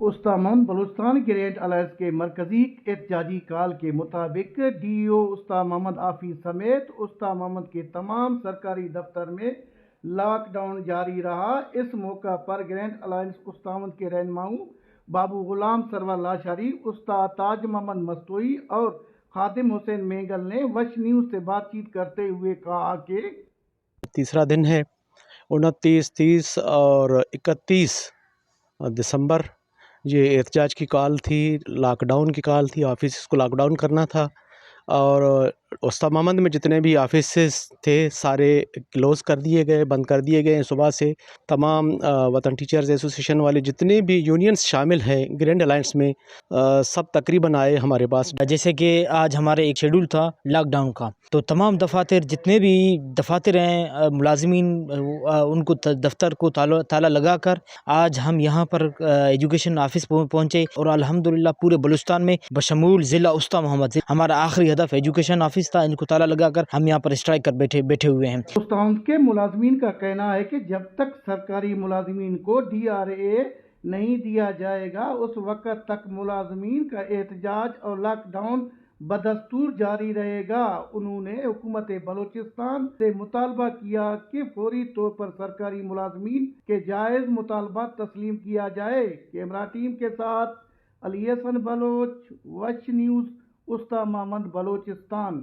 استامن Balochistan grand alliance کے مرکزی احتجاجی کال کے مطابق ڈی او استا محمد آفیس سمیت استا محمد کے تمام سرکاری دفتر میں لاک ڈاؤن جاری رہا۔ اس موقع پر گرینڈ الائنس استامن کے رہنماؤں بابو غلام سرور لاشاری، استاد تاج محمد مستوئی اور خادم حسین مینگل نے وش نیوز سے بات چیت کرتے ہوئے کہا کہ تیسرا دن ہے 29، 30 اور 31 دسمبر یہ احتجاج کی کال تھی، لاک ڈاؤن کی کال تھی، آفیسز کو لاک ڈاؤن کرنا تھا اور استا محمد میں جتنے بھی آفیسز تھے سارے کلوز کر دیے گئے، بند کر دیے گئے ہیں۔ صبح سے تمام وطن ٹیچرز ایسوسیشن والے جتنے بھی یونینز شامل ہیں گرینڈ الائنس میں سب تقریباً آئے ہمارے پاس۔ جیسے کہ آج ہمارے ایک شیڈول تھا لاک ڈاؤن کا، تو تمام دفاتر جتنے بھی دفاتر ہیں ملازمین ان کو دفتر کو تالا لگا کر آج ہم یہاں پر ایجوکیشن آفس پہنچے اور الحمدللہ پورے بلوچستان میں بشمول ضلع استا محمد ہمارا آخری ہدف ایجوکیشن آفس تھا، ان کو تالا لگا کر ہم یہاں پر اسٹرائک کر بیٹھے ہوئے ہیں۔ استامن کے ملازمین کا کہنا ہے کہ جب تک سرکاری ملازمین کو ڈی آر اے نہیں دیا جائے گا اس وقت تک ملازمین کا احتجاج اور لاک ڈاؤن بدستور جاری رہے گا۔ انہوں نے حکومت بلوچستان سے مطالبہ کیا کہ فوری طور پر سرکاری ملازمین کے جائز مطالبات تسلیم کیا جائے۔ کیمرہ ٹیم کے ساتھ علی حسن بلوچ، وش نیوز، استا محمد، بلوچستان۔